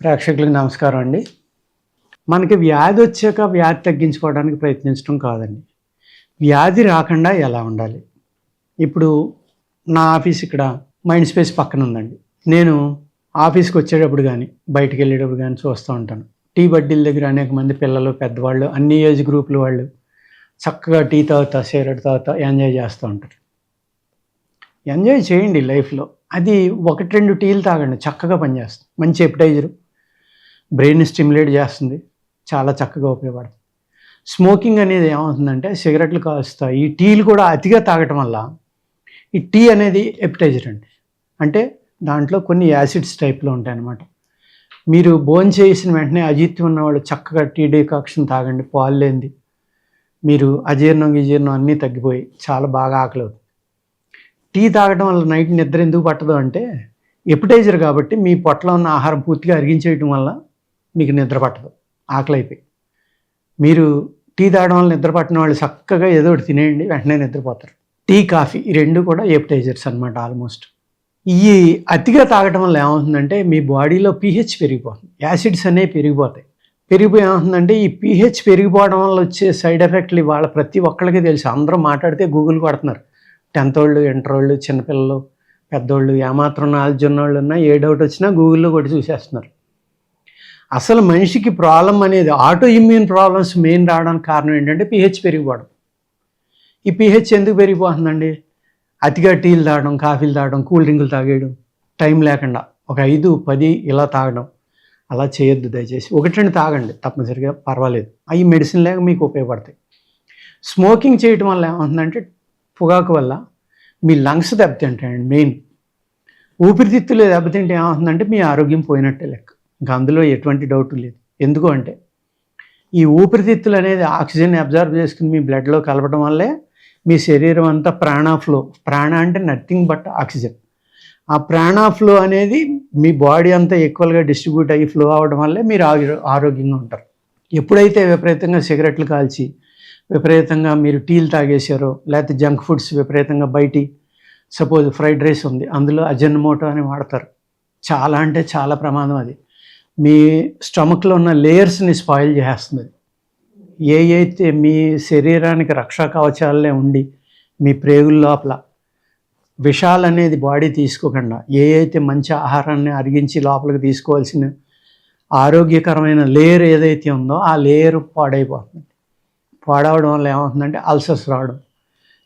ప్రేక్షకులకు నమస్కారం అండి. మనకి వ్యాధి వచ్చాక వ్యాధి తగ్గించుకోవడానికి ప్రయత్నించడం కాదండి. వ్యాధి రాకుండా ఎలా ఉండాలి? ఇప్పుడు నా ఆఫీస్ ఇక్కడ మైండ్ స్పేస్ పక్కన ఉందండి. నేను ఆఫీస్‌కి వచ్చేటప్పుడు గానీ, బయటికెళ్ళేటప్పుడు గానీ చూస్తూ ఉంటాను. టీ బడ్డీల దగ్గర అనేక మంది పిల్లలు, పెద్దవాళ్ళు అన్ని ఏజ్ గ్రూపుల వాళ్ళు చక్కగా టీ తాగుతా, సిగరెట్ తాగుతా ఎంజాయ్ చేస్తూ ఉంటారు. ఎంజాయ్ చేయండి లైఫ్‌లో. అది 1, 2 టీలు తాగండి చక్కగా పనిచేస్తుంది. మంచి ఎపిటైజరు. బ్రెయిన్‌ని స్టిమ్యులేట్ చేస్తుంది. చాలా చక్కగా ఉపయోగపడుతుంది. స్మోకింగ్ అనేది ఏమవుతుందంటే సిగరెట్లు కాలుస్తా ఈ టీలు కూడా అతిగా తాగటం వల్ల ఈ టీ అనేది ఎపిటైజర్ అండి. అంటే దాంట్లో కొన్ని యాసిడ్స్ టైప్‌లో ఉంటాయన్నమాట. మీరు భోంచేసిన వెంటనే అజీర్తి ఉన్నవాళ్ళు చక్కగా టీ డికాక్షన్ తాగండి పాలు లేనిది. మీరు అజీర్ణం, గిజీర్ణం అన్నీ తగ్గిపోయి చాలా బాగా ఆకలవుతుంది. టీ తాగడం వల్ల నైట్ నిద్ర ఎందుకు పట్టదు అంటే ఎపిటైజర్ కాబట్టి మీ పొట్టలో ఉన్న ఆహారం పూర్తిగా అరిగించేయటం వల్ల మీకు నిద్ర పట్టదు, ఆకలైపోయి. మీరు టీ తాగడం వల్ల నిద్ర పట్టిన వాళ్ళు చక్కగా ఏదో ఒకటి తినేయండి, వెంటనే నిద్రపోతారు. టీ, కాఫీ ఈ 2 కూడా ఎపిటైజర్స్ అనమాట ఆల్మోస్ట్. ఈ అతిగా తాగటం వల్ల ఏమవుతుందంటే మీ బాడీలో pH పెరిగిపోతుంది. యాసిడ్స్ అనేవి పెరిగిపోతాయి. పెరిగిపోయి ఏమవుతుందంటే ఈ pH పెరిగిపోవడం వల్ల వచ్చే సైడ్ ఎఫెక్ట్లు ఇవాళ ప్రతి ఒక్కళ్ళకి తెలుసు. అందరూ మాట్లాడితే గూగుల్ కొడుతున్నారు. 10th వాళ్ళు, ఇంటర్ వాళ్ళు, చిన్నపిల్లలు, పెద్దోళ్ళు, ఏమాత్రం నాలెడ్జ్ ఉన్నోళ్ళు ఉన్నా ఏ డౌట్ వచ్చినా గూగుల్లో కొట్టి చూసేస్తున్నారు. అసలు మనిషికి ప్రాబ్లం అనేది ఆటో ఇమ్యూన్ ప్రాబ్లమ్స్ మెయిన్ రావడానికి కారణం ఏంటంటే pH పెరిగిపోవడం. ఈ pH ఎందుకు పెరిగిపోతుందండి? అతిగా టీలు తాగడం, కాఫీలు తాగడం, కూల్ డ్రింకులు తాగేయడం, టైం లేకుండా ఒక 5, 10 ఇలా తాగడం అలా చేయొద్దు దయచేసి. 1, 2 తాగండి తప్పనిసరిగా, పర్వాలేదు. అవి మెడిసిన్ లేక మీకు ఉపయోగపడతాయి. స్మోకింగ్ చేయటం వల్ల ఏమవుతుందంటే పొగాకు వల్ల మీ లంగ్స్ దెబ్బతింటాయండి. మెయిన్ ఊపిరితిత్తులు దెబ్బతింటే ఏమవుతుందంటే మీ ఆరోగ్యం పోయినట్టే లెక్క. ఇంకా అందులో ఎటువంటి డౌట్ లేదు. ఎందుకు అంటే ఈ ఊపిరితిత్తులు అనేది ఆక్సిజన్ అబ్జర్వ్ చేసుకుని మీ బ్లడ్లో కలపడం వల్లే మీ శరీరం అంతా ప్రాణఫ్లో. ప్రాణ అంటే నథింగ్ బట్ ఆక్సిజన్. ఆ ప్రాణఫ్లో అనేది మీ బాడీ అంతా ఈక్వల్గా డిస్ట్రిబ్యూట్ అయ్యి ఫ్లో అవ్వడం వల్లే మీరు ఆరోగ్యంగా ఉంటారు. ఎప్పుడైతే విపరీతంగా సిగరెట్లు కాల్చి, విపరీతంగా మీరు టీలు తాగేశారో, లేకపోతే జంక్ ఫుడ్స్ విపరీతంగా బయటి, సపోజ్ ఫ్రైడ్ రైస్ ఉంది, అందులో అజినోమోటో అని వాడతారు. చాలా అంటే చాలా ప్రమాదం అది. మీ స్టమక్లో ఉన్న లేయర్స్ని స్పాయిల్ చేస్తుంది. ఏ అయితే మీ శరీరానికి రక్షా కవచాలే ఉండి మీ ప్రేగుల లోపల విషాలు అనేది బాడీ తీసుకోకుండా ఏ అయితే మంచి ఆహారాన్ని అరిగించి లోపలికి తీసుకోవాల్సిన ఆరోగ్యకరమైన లేయర్ ఏదైతే ఉందో ఆ లేయర్ పాడైపోతుంది. పాడవడం వల్ల ఏమవుతుందంటే అల్సర్స్ రావడం,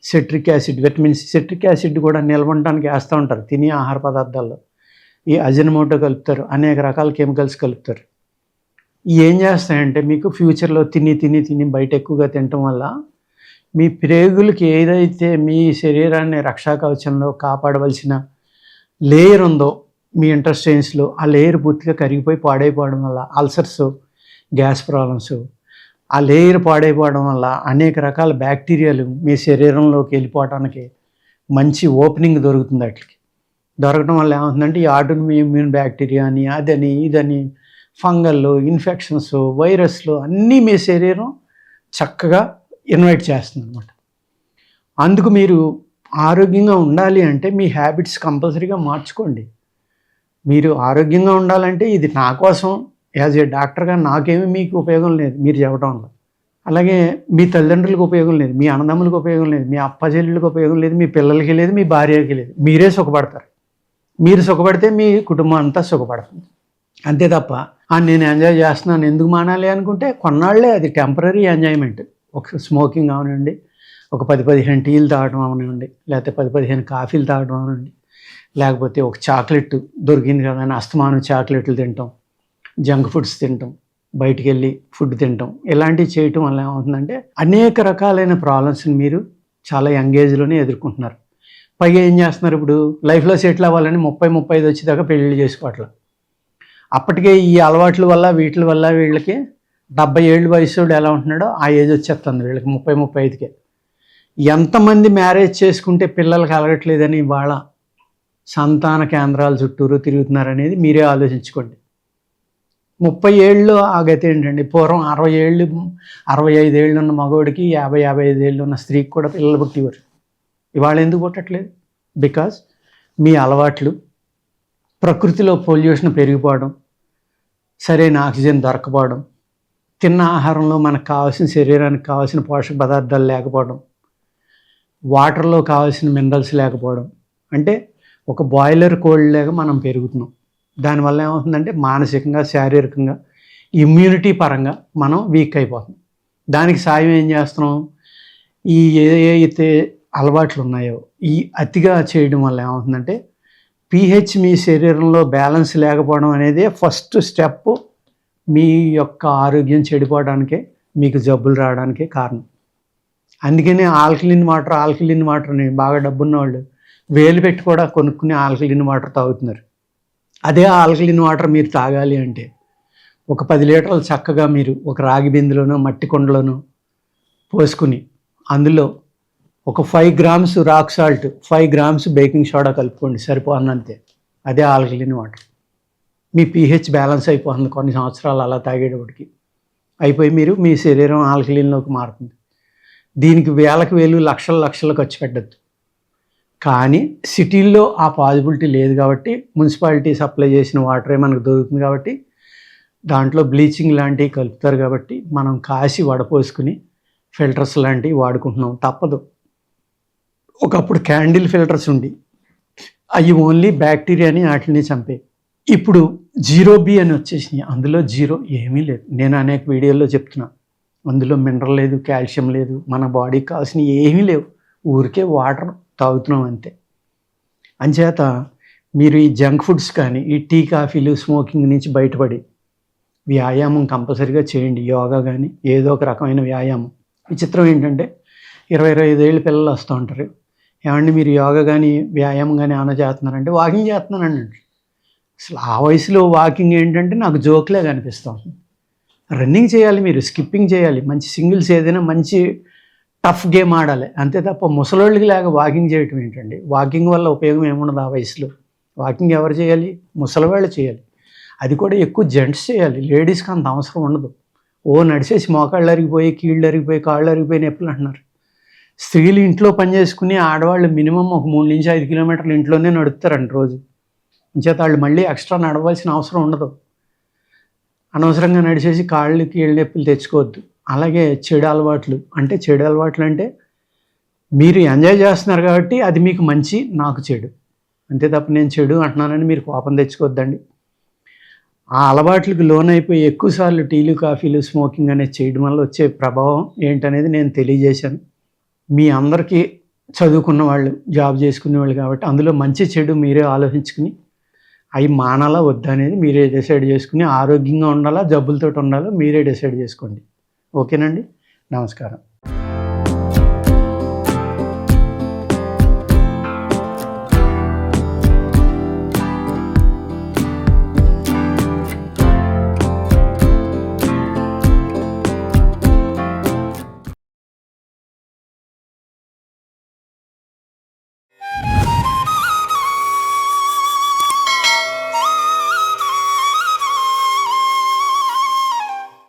citric acid, vitamin citric acid కూడా నిల్వ ఉండడానికి వేస్తూ ఉంటారు తినే ఆహార పదార్థాల్లో. ఈ అజినోమోటో కలుపుతారు, అనేక రకాల కెమికల్స్ కలుపుతారు. ఏం చేస్తాయంటే మీకు ఫ్యూచర్లో తిని బయట ఎక్కువగా తినటం వల్ల మీ ప్రేగులకి ఏదైతే మీ శరీరాన్ని రక్షా కవచంలో కాపాడవలసిన లేయర్ ఉందో మీ ఇంటెస్టైన్స్లో, ఆ లేయర్ పూర్తిగా కరిగిపోయి పాడైపోవడం వల్ల అల్సర్స్, గ్యాస్ ప్రాబ్లమ్స్, ఆ లేయర్ పాడైపోవడం వల్ల అనేక రకాల బ్యాక్టీరియాలు మీ శరీరంలోకి వెళ్ళిపోవడానికి మంచి ఓపెనింగ్ దొరుకుతుంది. వాటికి దొరకడం వల్ల ఏమవుతుందంటే ఈ ఆటో ఇమ్యూన్ బ్యాక్టీరియా అని, అదని, ఇదని, ఫంగల్లు, ఇన్ఫెక్షన్స్, వైరస్లు అన్నీ మీ శరీరం చక్కగా ఇన్వైట్ చేస్తుంది అనమాట. అందుకు మీరు ఆరోగ్యంగా ఉండాలి అంటే మీ హ్యాబిట్స్ కంపల్సరీగా మార్చుకోండి. మీరు ఆరోగ్యంగా ఉండాలంటే ఇది నా కోసం యాజ్ ఏ డాక్టర్గా నాకేమీ మీకు ఉపయోగం లేదు మీరు చెప్పడం వల్ల. అలాగే మీ తల్లిదండ్రులకు ఉపయోగం లేదు, మీ అన్నదమ్ములకు ఉపయోగం లేదు, మీ అప్పచెల్లెళ్ళకి ఉపయోగం లేదు, మీ పిల్లలకి లేదు, మీ భార్యకి లేదు. మీరే సుఖపడతారు. మీరు సుఖపడితే మీ కుటుంబం అంతా సుఖపడుతుంది. అంతే తప్ప నేను ఎంజాయ్ చేస్తున్నాను ఎందుకు మానాలి అనుకుంటే కొన్నాళ్ళే అది టెంపరీ ఎంజాయ్మెంట్. ఒక స్మోకింగ్ అవనండి, ఒక 10-15 టీలు తాగడం అవనివ్వండి, లేకపోతే 10-15 కాఫీలు తాగడం అవనండి, లేకపోతే ఒక చాక్లెట్ దొరికింది కదా అని అస్తమానం చాక్లెట్లు తినటం, జంక్ ఫుడ్స్ తినటం, బయటికి వెళ్ళి ఫుడ్ తినటం, ఇలాంటివి చేయటం వల్ల ఏమవుతుందంటే అనేక రకాలైన ప్రాబ్లమ్స్ని మీరు చాలా యంగ్ ఏజ్లోనే ఎదుర్కొంటున్నారు. పైగా ఏం చేస్తున్నారు, ఇప్పుడు లైఫ్లో సెటిల్ అవ్వాలని 30-35 వచ్చేదాకా పెళ్ళిళ్ళు చేసుకోవట్లేదు. అప్పటికే ఈ అలవాట్ల వల్ల వీటి వల్ల వీళ్ళకి 70 ఏళ్ళు వయసుడు ఎలా ఉంటున్నాడో ఆ ఏజ్ వచ్చేస్తుంది వీళ్ళకి 30-35కే. ఎంతమంది మ్యారేజ్ చేసుకుంటే పిల్లలు కలగట్లేదని వాళ్ళ సంతాన కేంద్రాల చుట్టూరు తిరుగుతున్నారనేది మీరే ఆలోచించుకోండి. 30 ఏళ్ళు ఆ గతి ఏంటండి? పూర్వం 60 ఏళ్ళు, 65 ఏళ్ళు ఉన్న మగవాడికి 50-55 ఏళ్ళు ఉన్న స్త్రీకి కూడా పిల్లలు పుట్టేవారు. ఇవాళ ఎందుకు పుట్టట్లేదు? బికాజ్ మీ అలవాట్లు, ప్రకృతిలో పొల్యూషన్ పెరిగిపోవడం, సరైన ఆక్సిజన్ దొరకపోవడం, తిన్న ఆహారంలో మనకు కావాల్సిన శరీరానికి కావాల్సిన పోషక పదార్థాలు లేకపోవడం, వాటర్లో కావాల్సిన మినరల్స్ లేకపోవడం. అంటే ఒక బాయిలర్ కోల్డ్ లాగా మనం పెరుగుతున్నాం. దానివల్ల ఏమవుతుందంటే మానసికంగా, శారీరకంగా, ఇమ్యూనిటీ పరంగా మనం వీక్ అయిపోతున్నాం. దానికి సాయం ఏం చేస్తున్నాం? ఈ ఏదైతే అలవాట్లు ఉన్నాయో ఈ అతిగా చేయడం వల్ల ఏమవుతుందంటే పీహెచ్ మీ శరీరంలో బ్యాలెన్స్ లేకపోవడం అనేది ఫస్ట్ స్టెప్ మీ యొక్క ఆరోగ్యం చెడిపోవడానికే, మీకు జబ్బులు రావడానికే కారణం. అందుకనే ఆల్కలిన్ వాటర్ని బాగా డబ్బున్న వాళ్ళు వేలు పెట్టి కూడా కొనుక్కుని ఆల్కలిన్ వాటర్ తాగుతున్నారు. అదే ఆల్కలిన్ వాటర్ మీరు తాగాలి అంటే ఒక 10 లీటర్లు చక్కగా మీరు ఒక రాగి బిందెలోనో మట్టి కుండలోనో పోసుకుని అందులో ఒక 5 grams rock salt, 5 grams baking soda కలుపుకోండి, సరిపోనంతే. అదే ఆల్కలిన్ వాటర్. మీ పీహెచ్ బ్యాలెన్స్ అయిపోతుంది. కొన్ని సంవత్సరాలు అలా తాగేటప్పటికి అయిపోయి మీ శరీరం ఆల్కలిన్లోకి మారుతుంది. దీనికి వేలకు వేలు, లక్షలు ఖర్చు పెట్టద్దు. కానీ సిటీల్లో ఆ పాసిబిలిటీ లేదు కాబట్టి మున్సిపాలిటీ సప్లై చేసిన వాటరే మనకు దొరుకుతుంది కాబట్టి దాంట్లో బ్లీచింగ్ లాంటివి కలుపుతారు కాబట్టి మనం కాసి వడపోసుకుని ఫిల్టర్స్ లాంటివి వాడుకుంటున్నాం. తప్పదు. ఒకప్పుడు క్యాండిల్ ఫిల్టర్స్ ఉండి అవి ఓన్లీ బ్యాక్టీరియాని వాటిని చంపే. ఇప్పుడు 0B అని వచ్చేసినాయి. అందులో జీరో ఏమీ లేదు. నేను అనేక వీడియోల్లో చెప్తున్నా, అందులో మినరల్ లేదు, కాల్షియం లేదు, మన బాడీకి కావాల్సినవి ఏమీ లేవు. ఊరికే వాటర్ తాగుతున్నాం అంతే. అంచేత మీరు ఈ జంక్ ఫుడ్స్ కానీ ఈ టీ కాఫీలు స్మోకింగ్ నుంచి బయటపడి వ్యాయామం కంపల్సరీగా చేయండి. యోగా కానీ ఏదో ఒక రకమైన వ్యాయామం. విచిత్రం ఏంటంటే 20-25 ఏళ్ళ పిల్లలు వస్తూ ఉంటారు. ఏమండి మీరు యోగా కానీ వ్యాయామం కానీ ఏమైనా చేస్తున్నారంటే వాకింగ్ చేస్తున్నానండి. అసలు ఆ వయసులో వాకింగ్ ఏంటంటే నాకు జోక్లాగా అనిపిస్తాం. రన్నింగ్ చేయాలి, మీరు స్కిప్పింగ్ చేయాలి, మంచి సింగిల్స్ ఏదైనా మంచి టఫ్ గేమ్ ఆడాలి. అంతే తప్ప ముసలోళ్ళకి లాగా వాకింగ్ చేయటం ఏంటండి? వాకింగ్ వల్ల ఉపయోగం ఏముండదు ఆ వయసులో. వాకింగ్ ఎవరు చేయాలి? ముసలివాళ్ళు చేయాలి. అది కూడా ఎక్కువ జెంట్స్ చేయాలి. లేడీస్కి అంత అవసరం ఉండదు. నడిచేసి మోకాళ్ళు అరిగిపోయి, కీళ్ళు అరిగిపోయి, కాళ్ళు అరిగిపోయి నొప్పులు అంటున్నారు. స్త్రీలు ఇంట్లో పని చేసుకుని ఆడవాళ్ళు మినిమం ఒక 3-5 కిలోమీటర్లు ఇంట్లోనే నడుపుతారండి రోజు. ఇంచేత వాళ్ళు మళ్ళీ ఎక్స్ట్రా నడవలసిన అవసరం ఉండదు. అనవసరంగా నడిచేసి కాళ్ళు కీళ్ళ నొప్పులు తెచ్చుకోవద్దు. అలాగే చెడు అలవాట్లు అంటే మీరు ఎంజాయ్ చేస్తున్నారు కాబట్టి అది మీకు మంచి, నాకు చెడు. అంతే తప్ప నేను చెడు అంటున్నానని మీరు కోపం తెచ్చుకోవద్దండి. ఆ అలవాట్లకు లోనైపోయి ఎక్కువసార్లు టీలు, కాఫీలు, స్మోకింగ్ అనేది చేయడం వల్ల వచ్చే ప్రభావం ఏంటనేది నేను తెలియజేశాను. మీ అందరికీ చదువుకున్న వాళ్ళు, జాబ్ చేసుకునే వాళ్ళు కాబట్టి అందులో మంచి చెడు మీరే ఆలోచించుకుని అవి మానాలా వద్దా అనేది మీరే డిసైడ్ చేసుకుని ఆరోగ్యంగా ఉండాలా, జబ్బులతో ఉండాలో మీరే డిసైడ్ చేసుకోండి. ఓకేనండి. నమస్కారం.